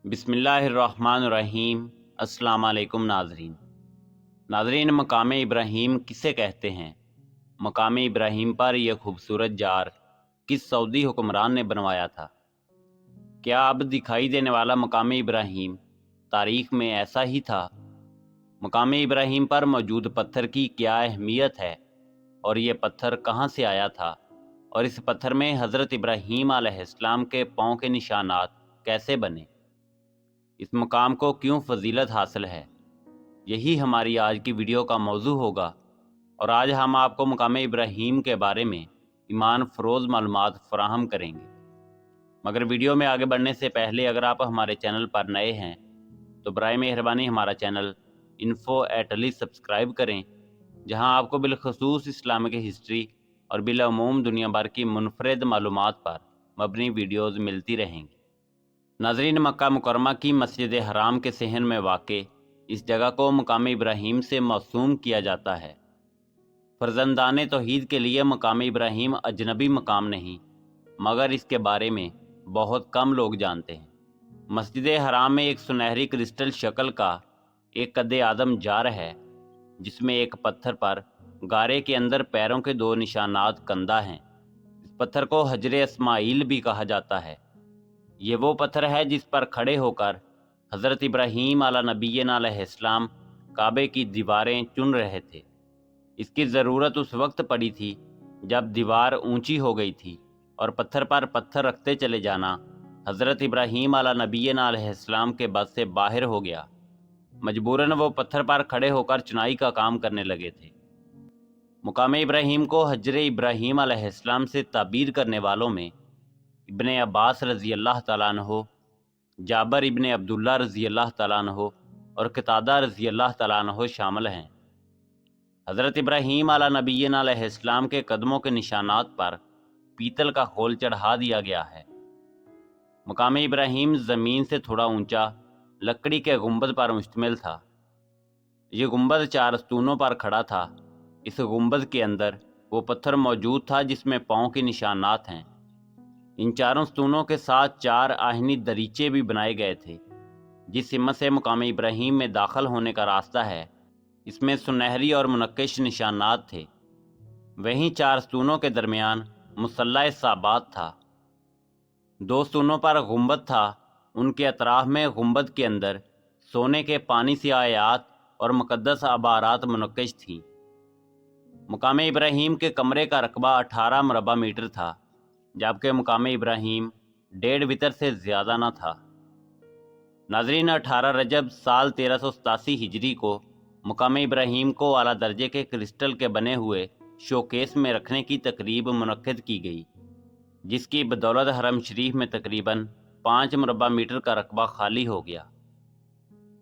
बिस्मिल्लाहिर्रहमानिर्रहीम। अस्सलाम वालेकुम नाजरीन, मकाम इब्राहीम किसे कहते हैं? मकाम इब्राहीम पर यह खूबसूरत जार किस सऊदी हुक्मरान ने बनवाया था? क्या अब दिखाई देने वाला मकाम इब्राहीम तारीख़ में ऐसा ही था? मकाम इब्राहीम पर मौजूद पत्थर की क्या अहमियत है और ये पत्थर कहाँ से आया था, और इस पत्थर में हज़रत इब्राहीम अलैहिस्सलाम के पाँव के निशानात कैसे बने? इस मकाम को क्यों फजीलत हासिल है, यही हमारी आज की वीडियो का मौजू होगा। और आज हम आपको मकाम इब्राहीम के बारे में ईमान फ़रोज़ मालूमात फ़राहम करेंगे। मगर वीडियो में आगे बढ़ने से पहले अगर आप हमारे चैनल पर नए हैं तो बराए मेहरबानी हमारा चैनल info@ali सब्सक्राइब करें, जहां आपको बिलखसूस इस्लामिक हिस्ट्री और बिलअमूम दुनिया भर की मुनफरद मालूमात पर मबनी वीडियोज़ मिलती रहेंगी। नाज़रीन, मक्का मुकरमा की मस्जिद हराम के सहन में वाक़े इस जगह को मकाम इब्राहीम से मौसूम किया जाता है। फ़र्जंदाने तौहीद के लिए मकाम इब्राहीम अजनबी मकाम नहीं, मगर इसके बारे में बहुत कम लोग जानते हैं। मस्जिद हराम में एक सुनहरी क्रिस्टल शक्ल का एक कद्दे आदम जार है, जिसमें एक पत्थर पर गारे के अंदर पैरों के दो निशानात कंदा हैं। इस पत्थर को हजर इस्माइल भी कहा जाता है। ये वो पत्थर है जिस पर खड़े होकर हज़रत इब्राहीम अला नबीना अलैहिस्सलाम काबे की दीवारें चुन रहे थे। इसकी ज़रूरत उस वक्त पड़ी थी जब दीवार ऊंची हो गई थी और पत्थर पर पत्थर रखते चले जाना हज़रत इब्राहीम अला नबीना अलैहिस्सलाम के बस से बाहर हो गया। मजबूरन वो पत्थर पर खड़े होकर चुनाई का काम करने लगे थे। मुकाम इब्राहीम को हजर इब्राहीम अलैहिस्सलाम से ताबीर करने वालों में इब्ने अब्बास रज़ी अल्लाह तआला अन्हो, जाबर इब्ने अब्दुल्ला रज़ी अल्लाह तआला अन्हो और कतादा रज़ी अल्लाह तआला अन्हो शामिल हैं। हज़रत इब्राहीम अला नबीना अलैहिस्सलाम के कदमों के निशानात पर पीतल का खोल चढ़ा दिया गया है। मकाम इब्राहीम ज़मीन से थोड़ा ऊंचा लकड़ी के गुंबद पर मुश्तमिल था। ये गुंबद 4 स्तूनों पर खड़ा था। इस गुंबद के अंदर वो पत्थर मौजूद था जिसमें पाँव के निशानात हैं। इन चारों स्तूनों के साथ 4 आहिनी दरीचे भी बनाए गए थे। जिस सिमत से मकाम इब्राहीम में दाखिल होने का रास्ता है, इसमें सुनहरी और मुनक्किश निशानात थे। वहीं 4 स्तूनों के दरमियान मुसल्ला साबात था। 2 स्तूनों पर गुंबद था। उनके अतराफ में गुंबद के अंदर सोने के पानी से आयात और मुक़द्दस अबारात मुनक्किश थी। मकाम इब्राहीम के कमरे का रकबा 18 मुरबा मीटर था, जबकि मकाम इब्राहीम 1.5 मीटर से ज़्यादा न था। नाज़रीन, 18 रजब साल 1387 हिजरी को मकाम इब्राहीम को आला दर्जे के क्रिस्टल के बने हुए शोकेस में रखने की तकरीब मुनक्किद की गई, जिसकी बदौलत हरम शरीफ में तकरीबन 5 मुरबा मीटर का रकबा खाली हो गया।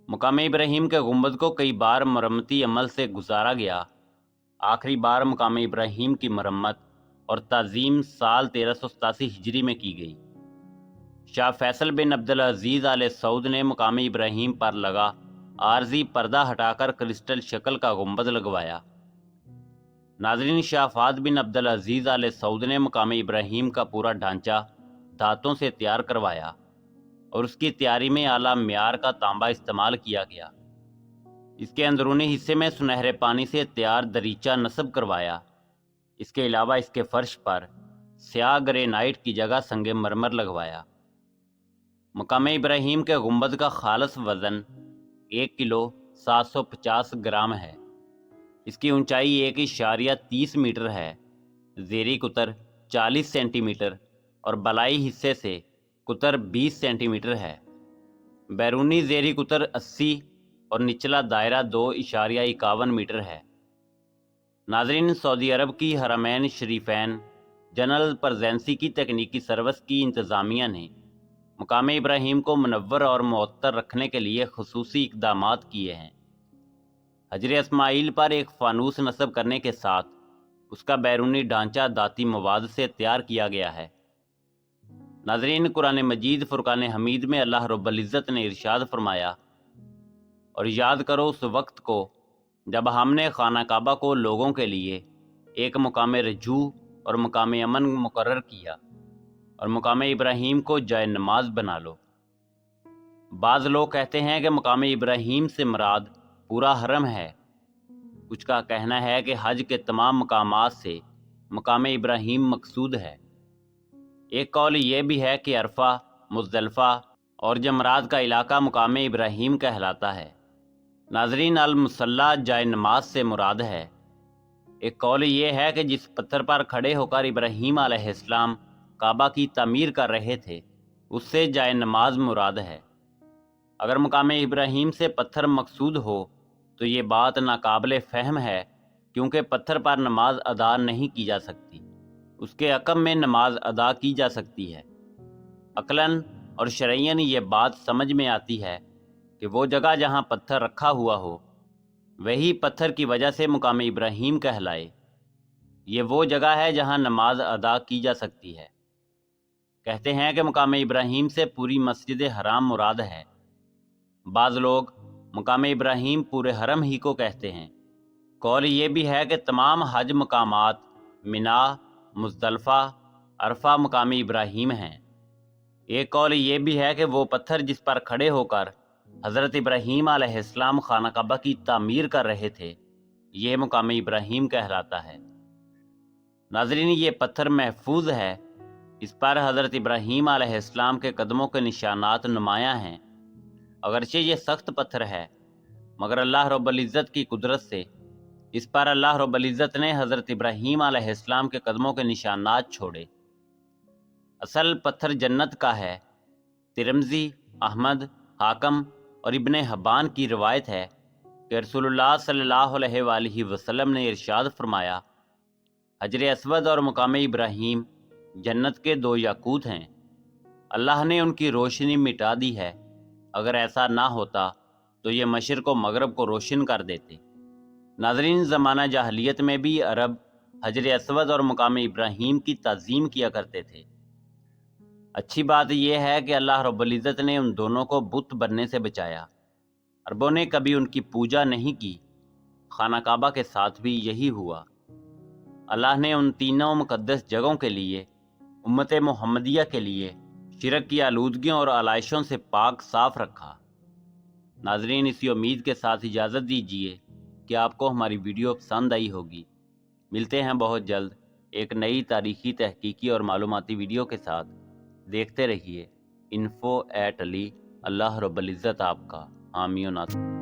मकाम इब्राहीम के गुंबद को कई बार मरम्मती अमल से गुजारा गया। आखिरी बार मकाम इब्राहीम की मरम्मत और ताज़ीम साल 1387 हिजरी में की गई। शाह फैसल बिन अब्दुल अजीज़ आले सऊद ने मकाम इब्राहीम पर लगा आरजी पर्दा हटाकर क्रिस्टल शक्ल का गुंबद लगवाया। नाज़रीन, शाह फाद बिन अब्दुल अजीज़ आले सऊद ने मकाम इब्राहीम का पूरा ढांचा धातों से तैयार करवाया और उसकी तैयारी में आला म्यार का तांबा इस्तेमाल किया गया। इसके अंदरूनी हिस्से में सुनहरे पानी से तैयार दरीचा नस्ब करवाया। इसके अलावा इसके फर्श पर स्याह ग्रेनाइट की जगह संगे मरमर लगवाया। मकाम इब्राहीम के गुंबद का खालस वज़न 1 किलो 750 ग्राम है। इसकी ऊंचाई 1.30 मीटर है। ज़ेरी कुतर 40 सेंटीमीटर और बलाई हिस्से से कुतर 20 सेंटीमीटर है। बैरूनी ज़ेरी कुतर 80 और निचला दायरा 2.51 मीटर है। नाज़रीन, सऊदी अरब की हरमैन शरीफैन जनरल प्रेजेंसी की तकनीकी सर्विस की इंतज़ामिया ने मकाम इब्राहीम को मुनव्वर और मुअत्तर रखने के लिए खुसूसी इक़दामात किए हैं। हजर इस्माइल पर एक फ़ानूस नस्ब करने के साथ उसका बैरूनी ढांचा दाती मवाद से तैयार किया गया है। नाज़रीन, कुरान मजीद फ़ुरक़ान हमीद में अल्लाह रब्बुल इज़्ज़त ने इरशाद फरमाया, और याद करो उस वक्त को जब हमने खाना काबा को लोगों के लिए एक मुकाम रजू और मुकाम अमन मुकर्रर किया, और मुकाम इब्राहीम को जाए नमाज बना लो। بعض لوگ کہتے ہیں کہ مقام ابراہیم سے مراد پورا حرم ہے۔ کچھ کا کہنا ہے کہ حج کے تمام مقامات سے مقام ابراہیم مقصود ہے۔ ایک قول یہ بھی ہے کہ عرفہ، مزدلفہ اور جمرات کا علاقہ مقام ابراہیم کہلاتا ہے۔ ناظرین، المصلی جائے نماز سے مراد ہے۔ ایک قول یہ ہے کہ جس پتھر پر کھڑے ہو کر ابراہیم علیہ السلام کعبہ کی تعمیر کر رہے تھے اس سے جائے نماز مراد ہے۔ اگر مقام ابراہیم سے پتھر مقصود ہو تو یہ بات ناقابل فہم ہے، کیونکہ پتھر پر نماز ادا نہیں کی جا سکتی، اس کے عقب میں نماز ادا کی جا سکتی ہے۔ عقلاً اور شرعیاً یہ بات سمجھ میں آتی ہے کہ وہ جگہ جہاں پتھر رکھا ہوا ہو وہی پتھر کی وجہ سے مقام ابراہیم کہلائے۔ یہ وہ جگہ ہے جہاں نماز ادا کی جا سکتی ہے۔ کہتے ہیں کہ مقام ابراہیم سے پوری مسجد حرام مراد ہے۔ بعض لوگ مقام ابراہیم پورے حرم ہی کو کہتے ہیں۔ قول یہ بھی ہے کہ تمام حج مقامات منا، مزدلفہ، عرفہ مقام ابراہیم ہیں۔ ایک قول یہ بھی ہے کہ وہ پتھر جس پر کھڑے ہو کر حضرت ابراہیم علیہ السلام خانہ کعبہ کی تعمیر کر رہے تھے یہ مقام ابراہیم کہلاتا ہے۔ ناظرین، یہ پتھر محفوظ ہے، اس پر حضرت ابراہیم علیہ السلام کے قدموں کے نشانات نمایاں ہیں۔ اگرچہ یہ سخت پتھر ہے مگر اللہ رب العزت کی قدرت سے اس پر اللہ رب العزت نے حضرت ابراہیم علیہ السلام کے قدموں کے نشانات چھوڑے۔ اصل پتھر جنت کا ہے۔ ترمذی، احمد، حاکم اور ابن حبان کی روایت ہے کہ رسول اللہ صلی اللہ علیہ وآلہ وسلم نے ارشاد فرمایا، حجر اسود اور مقام ابراہیم جنت کے دو یاقوت ہیں، اللہ نے ان کی روشنی مٹا دی ہے، اگر ایسا نہ ہوتا تو یہ مشرق و مغرب کو روشن کر دیتے۔ ناظرین، زمانہ جاہلیت میں بھی عرب حجر اسود اور مقام ابراہیم کی تعظیم کیا کرتے تھے۔ اچھی بات یہ ہے کہ اللہ رب العزت نے ان دونوں کو بت بننے سے بچایا۔ عربوں نے کبھی ان کی پوجا نہیں کی، خانہ کعبہ کے ساتھ بھی یہی ہوا۔ اللہ نے ان تینوں مقدس جگہوں کے لیے امت محمدیہ کے لیے شرک کی آلودگیوں اور علائشوں سے پاک صاف رکھا۔ ناظرین، اسی امید کے ساتھ اجازت دیجیے کہ آپ کو ہماری ویڈیو پسند آئی ہوگی۔ ملتے ہیں بہت جلد ایک نئی تاریخی، تحقیقی اور معلوماتی ویڈیو کے ساتھ۔ دیکھتے رہیے info@ali۔ اللہ رب العزت آپ کا حامی و ناصر۔